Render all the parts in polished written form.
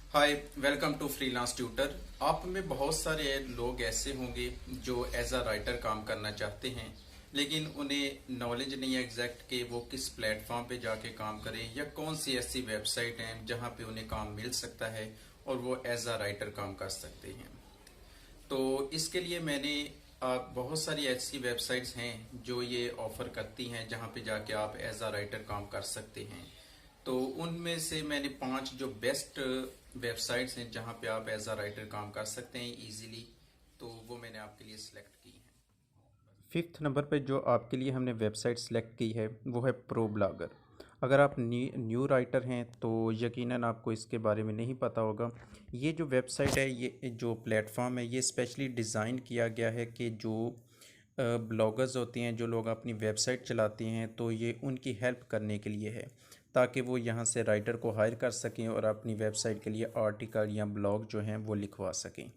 Hi, welcome to freelance tutor. आप में बहुत सारे लोग ऐसे होंगे जो एज अ राइटर काम करना चाहते हैं, लेकिन उन्हें नॉलेज नहीं है एग्जैक्ट कि वो किस प्लेटफॉर्म पे जाके काम करें या कौन सी ऐसी वेबसाइट हैं जहां पे उन्हें काम मिल सकता है और वो एज अ राइटर काम कर सकते हैं। तो इसके लिए मैंने बहुत सारी ऐसी वेबसाइट्स हैं जो ये ऑफर करती हैं जहां पे जाके आप एज अ राइटर काम कर सकते हैं। तो उनमें से मैंने 5 जो बेस्ट वेबसाइट्स हैं जहां पे आप एज अ राइटर काम कर सकते हैं इजीली, तो वो मैंने आपके लिए सिलेक्ट की है। फिफ्थ नंबर पे जो आपके लिए हमने वेबसाइट सेलेक्ट की है वो है प्रो ब्लॉगर। अगर आप न्यू राइटर हैं तो यकीनन आपको इसके बारे में नहीं पता होगा। ये जो वेबसाइट है, ये जो प्लेटफॉर्म है, ये स्पेशली डिज़ाइन किया गया है कि जो ब्लॉगर्स होते हैं, जो लोग अपनी वेबसाइट चलाते हैं, तो ये उनकी हेल्प करने के लिए है ताकि वो यहाँ से राइटर को हायर कर सकें और अपनी वेबसाइट के लिए आर्टिकल या ब्लॉग जो हैं वो लिखवा सकें।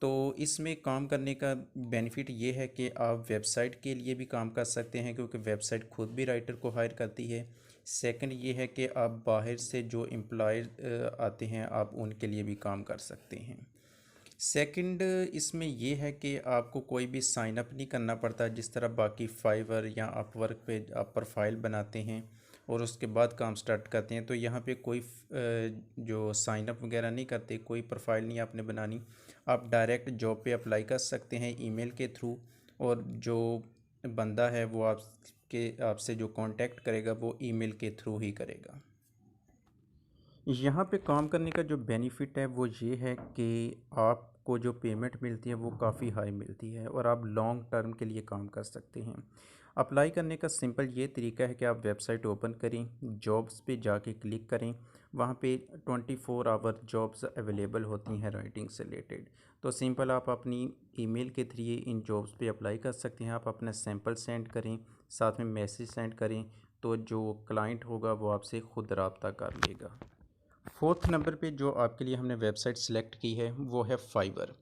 तो इसमें काम करने का बेनिफिट ये है कि आप वेबसाइट के लिए भी काम कर सकते हैं क्योंकि वेबसाइट खुद भी राइटर को हायर करती है। सेकंड ये है कि आप बाहर से जो एम्प्लॉय आते हैं आप उनके लिए भी काम कर सकते हैं। सेकंड इसमें ये है कि आपको कोई भी साइन अप नहीं करना पड़ता, जिस तरह बाकी फाइवर या अपवर्क पे आप प्रोफाइल बनाते हैं और उसके बाद काम स्टार्ट करते हैं। तो यहाँ पे कोई जो साइन अप वगैरह नहीं करते, कोई प्रोफाइल नहीं आपने बनानी। आप डायरेक्ट जॉब पे अप्लाई कर सकते हैं ईमेल के थ्रू, और जो बंदा है वो आपसे जो कांटेक्ट करेगा वो ईमेल के थ्रू ही करेगा। यहाँ पे काम करने का जो बेनिफिट है वो ये है कि आपको जो पेमेंट मिलती है वो काफ़ी हाई मिलती है और आप लॉन्ग टर्म के लिए काम कर सकते हैं। अप्लाई करने का सिंपल ये तरीका है कि आप वेबसाइट ओपन करें, जॉब्स पे जाके क्लिक करें। वहाँ पे 24 आवर जॉब्स अवेलेबल होती हैं राइटिंग से रिलेटेड। तो सिंपल आप अपनी ईमेल के थ्रू इन जॉब्स पे अप्लाई कर सकते हैं। आप अपना सैंपल सेंड करें, साथ में मैसेज सेंड करें, तो जो क्लाइंट होगा वो आपसे ख़ुद रब्ता कर लेगा। फोर्थ नंबर पे जो आपके लिए हमने वेबसाइट सेलेक्ट की है वो है फाइवर।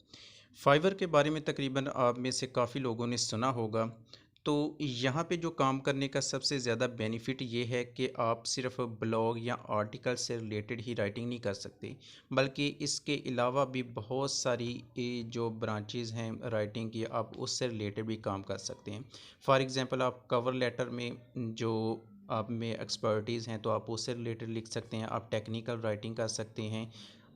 फाइवर के बारे में तकरीबन आप में से काफ़ी लोगों ने सुना होगा। तो यहाँ पे जो काम करने का सबसे ज़्यादा बेनिफिट ये है कि आप सिर्फ ब्लॉग या आर्टिकल से रिलेटेड ही राइटिंग नहीं कर सकते, बल्कि इसके अलावा भी बहुत सारी जो ब्रांचेज़ हैं राइटिंग की, आप उससे रिलेटेड भी काम कर सकते हैं। फॉर एग्ज़ाम्पल, आप कवर लेटर में जो आप में एक्सपर्टीज़ हैं तो आप उससे रिलेटेड लिख सकते हैं। आप टेक्निकल राइटिंग कर सकते हैं।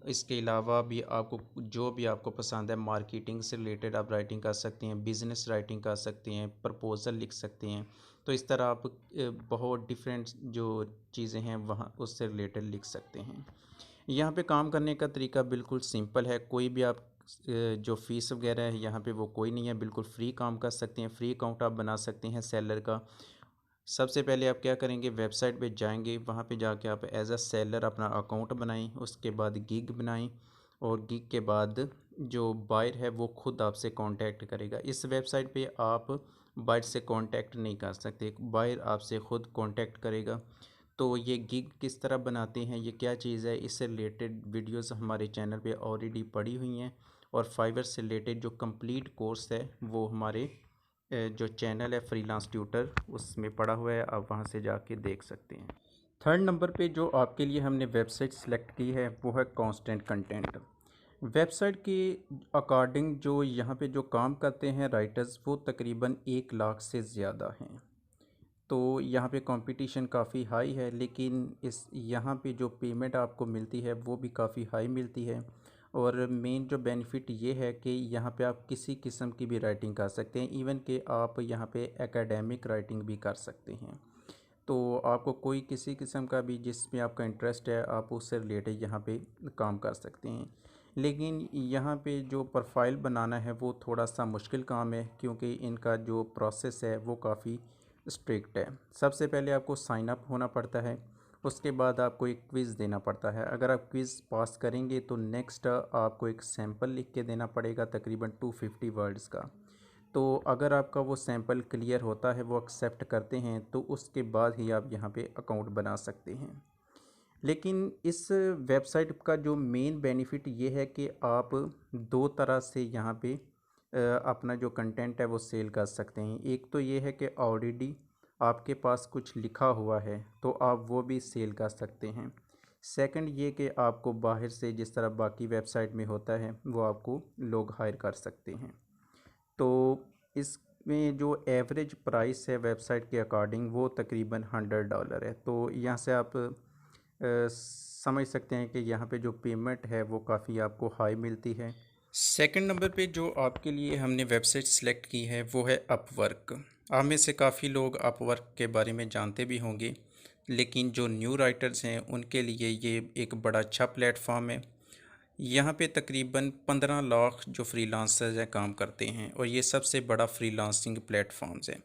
इसके अलावा भी आपको जो भी आपको पसंद है, मार्केटिंग से रिलेटेड आप राइटिंग कर सकते हैं, बिज़नेस राइटिंग कर सकते हैं, प्रपोज़ल लिख सकते हैं। तो इस तरह आप बहुत डिफरेंट जो चीज़ें हैं वहाँ उससे रिलेटेड लिख सकते हैं। यहाँ पे काम करने का तरीका बिल्कुल सिंपल है। कोई भी आप जो फ़ीस वगैरह है यहाँ पे वो कोई नहीं है, बिल्कुल फ्री काम कर सकते हैं। फ्री अकाउंट आप बना सकते हैं सेलर का। सबसे पहले आप क्या करेंगे, वेबसाइट पे जाएंगे, वहाँ पे जाके आप एज अ सेलर अपना अकाउंट बनाएं, उसके बाद गिग बनाएं, और गिग के बाद जो बायर है वो खुद आपसे कांटेक्ट करेगा। इस वेबसाइट पे आप बायर से कांटेक्ट नहीं कर सकते, बायर आपसे खुद कांटेक्ट करेगा। तो ये गिग किस तरह बनाते हैं, ये क्या चीज़ है, इससे रिलेटेड वीडियोस हमारे चैनल पे ऑलरेडी पड़ी हुई हैं, और फाइवर से रिलेटेड जो कंप्लीट कोर्स है वो हमारे जो चैनल है फ्रीलांस ट्यूटर उसमें पड़ा हुआ है, आप वहां से जाके देख सकते हैं। थर्ड नंबर पे जो आपके लिए हमने वेबसाइट सेलेक्ट की है वो है कांस्टेंट कंटेंट। वेबसाइट के अकॉर्डिंग जो यहाँ पे जो काम करते हैं राइटर्स वो तकरीबन 1 लाख से ज़्यादा हैं। तो यहाँ पे कंपटीशन काफ़ी हाई है, लेकिन इस यहाँ पे जो पेमेंट आपको मिलती है वो भी काफ़ी हाई मिलती है। और मेन जो बेनिफिट ये है कि यहाँ पे आप किसी किस्म की भी राइटिंग कर सकते हैं, इवन कि आप यहाँ पे एकेडमिक राइटिंग भी कर सकते हैं। तो आपको कोई किसी किस्म का भी जिसमें आपका इंटरेस्ट है आप उससे रिलेटेड यहाँ पे काम कर सकते हैं। लेकिन यहाँ पे जो प्रोफाइल बनाना है वो थोड़ा सा मुश्किल काम है, क्योंकि इनका जो प्रोसेस है वो काफ़ी स्ट्रिक्ट है। सबसे पहले आपको साइन अप होना पड़ता है, उसके बाद आपको एक क्विज़ देना पड़ता है। अगर आप क्विज़ पास करेंगे तो नेक्स्ट आपको एक सैंपल लिख के देना पड़ेगा तकरीबन 250 वर्ड्स का। तो अगर आपका वो सैंपल क्लियर होता है, वो एक्सेप्ट करते हैं, तो उसके बाद ही आप यहाँ पे अकाउंट बना सकते हैं। लेकिन इस वेबसाइट का जो मेन बेनिफिट ये है कि आप दो तरह से यहाँ पे अपना जो कंटेंट है वो सेल कर सकते हैं। एक तो ये है कि ऑलरेडी आपके पास कुछ लिखा हुआ है तो आप वो भी सेल कर सकते हैं। सेकंड ये कि आपको बाहर से जिस तरह बाकी वेबसाइट में होता है वो आपको लोग हायर कर सकते हैं। तो इसमें जो एवरेज प्राइस है वेबसाइट के अकॉर्डिंग वो तकरीबन $100 है। तो यहाँ से आप समझ सकते हैं कि यहाँ पे जो पेमेंट है वो काफ़ी आपको हाई मिलती है। सेकंड नंबर पे जो आपके लिए हमने वेबसाइट सेलेक्ट की है वो है अपवर्क। आप में से काफ़ी लोग अपवर्क के बारे में जानते भी होंगे, लेकिन जो न्यू राइटर्स हैं उनके लिए ये एक बड़ा अच्छा प्लेटफॉर्म है। यहाँ पे तकरीबन 15 लाख जो फ्रीलांसर्स हैं काम करते हैं और ये सबसे बड़ा फ्रीलांसिंग प्लेटफॉर्म्स है।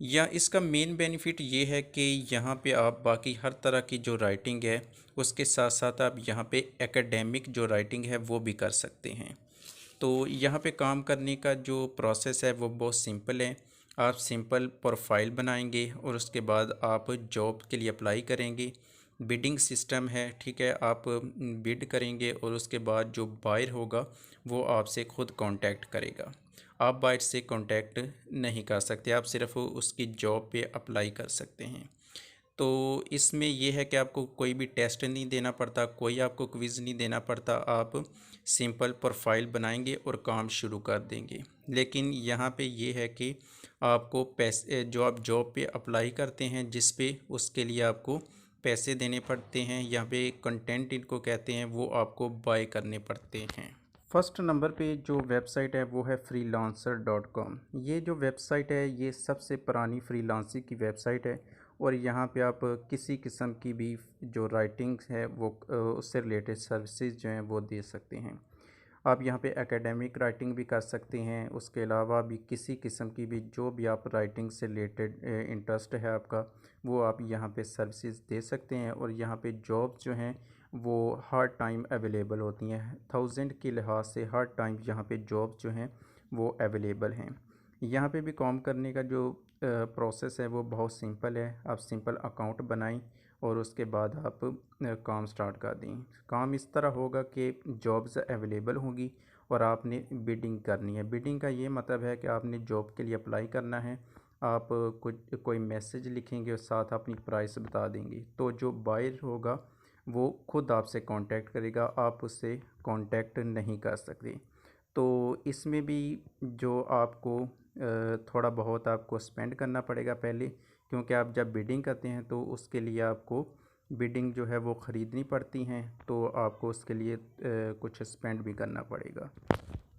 या इसका मेन बेनिफिट ये है कि यहाँ पे आप बाकी हर तरह की जो राइटिंग है उसके साथ साथ आप यहाँ पे एकेडमिक जो राइटिंग है वो भी कर सकते हैं। तो यहाँ पे काम करने का जो प्रोसेस है वो बहुत सिंपल है। आप सिंपल प्रोफाइल बनाएंगे और उसके बाद आप जॉब के लिए अप्लाई करेंगे। बिडिंग सिस्टम है, ठीक है, आप बिड करेंगे और उसके बाद जो बायर होगा वो आपसे ख़ुद कांटेक्ट करेगा। आप बायर से कांटेक्ट नहीं कर सकते, आप सिर्फ उसकी जॉब पे अप्लाई कर सकते हैं। तो इसमें यह है कि आपको कोई भी टेस्ट नहीं देना पड़ता, कोई आपको क्विज़ नहीं देना पड़ता, आप सिंपल प्रोफाइल बनाएंगे और काम शुरू कर देंगे। लेकिन यहाँ पे ये है कि आपको पैसे जो आप जॉब पे अप्लाई करते हैं जिस पे, उसके लिए आपको पैसे देने पड़ते हैं। यहाँ पे कंटेंट इनको कहते हैं, वो आपको बाय करने पड़ते हैं। फर्स्ट नंबर पे जो वेबसाइट है वो है freelancer.com। ये जो वेबसाइट है ये सबसे पुरानी फ्रीलांसिंग की वेबसाइट है और यहाँ पे आप किसी किस्म की भी जो राइटिंग है वो उससे रिलेटेड सर्विसेज जो हैं वो दे सकते हैं। आप यहाँ पे एकेडमिक राइटिंग भी कर सकते हैं, उसके अलावा भी किसी किस्म की भी जो भी आप राइटिंग से रिलेटेड इंटरेस्ट है आपका, वो आप यहाँ पे सर्विसेज दे सकते हैं। और यहाँ पे जॉब जो हैं वो हर टाइम अवेलेबल होती हैं, 1000 के लिहाज से हर टाइम यहाँ पे जॉब जो हैं वो अवेलेबल हैं। यहाँ पे भी काम करने का जो प्रोसेस है वो बहुत सिंपल है। आप सिंपल अकाउंट बनाएं और उसके बाद आप काम स्टार्ट कर दें। काम इस तरह होगा कि जॉब्स अवेलेबल होंगी और आपने बिडिंग करनी है। बिडिंग का ये मतलब है कि आपने जॉब के लिए अप्लाई करना है, आप कुछ कोई मैसेज लिखेंगे और साथ अपनी प्राइस बता देंगे, तो जो बायर होगा वो खुद आपसे कांटेक्ट करेगा, आप उससे कांटेक्ट नहीं कर सकते। तो इसमें भी जो आपको थोड़ा बहुत आपको स्पेंड करना पड़ेगा पहले, क्योंकि आप जब बिडिंग करते हैं तो उसके लिए आपको बिडिंग जो है वो ख़रीदनी पड़ती हैं, तो आपको उसके लिए कुछ स्पेंड भी करना पड़ेगा।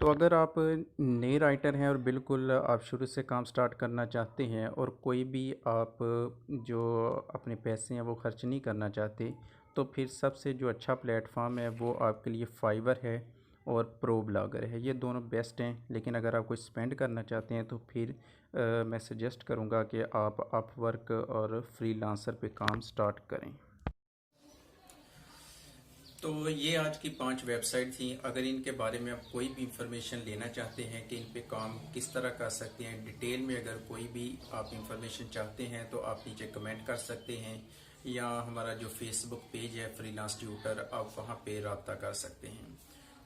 तो अगर आप नए राइटर हैं और बिल्कुल आप शुरू से काम स्टार्ट करना चाहते हैं और कोई भी आप जो अपने पैसे हैं वो खर्च नहीं करना चाहते, तो फिर सबसे जो अच्छा प्लेटफॉर्म है वो आपके लिए फाइवर है और प्रो ब्लॉगर है। ये दोनों बेस्ट हैं, लेकिन अगर आप कुछ स्पेंड करना चाहते हैं तो फिर मैं सजेस्ट करूँगा कि आप अपवर्क और फ्रीलांसर पे काम स्टार्ट करें। तो ये आज की 5 वेबसाइट थी। अगर इनके बारे में आप कोई भी इंफॉर्मेशन लेना चाहते हैं कि इन पे काम किस तरह कर सकते हैं, डिटेल में अगर कोई भी आप इंफॉर्मेशन चाहते हैं तो आप नीचे कमेंट कर सकते हैं, या हमारा जो फेसबुक पेज है फ्रीलांस ट्यूटर, आप वहाँ पे रब्ता कर सकते हैं।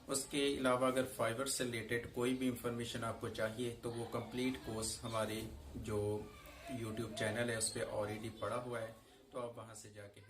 उसके अलावा अगर फाइवर से रिलेटेड कोई भी इंफॉर्मेशन आपको चाहिए तो वो कंप्लीट कोर्स हमारे जो यूट्यूब चैनल है उस पर ऑलरेडी पड़ा हुआ है, तो आप वहाँ से जाके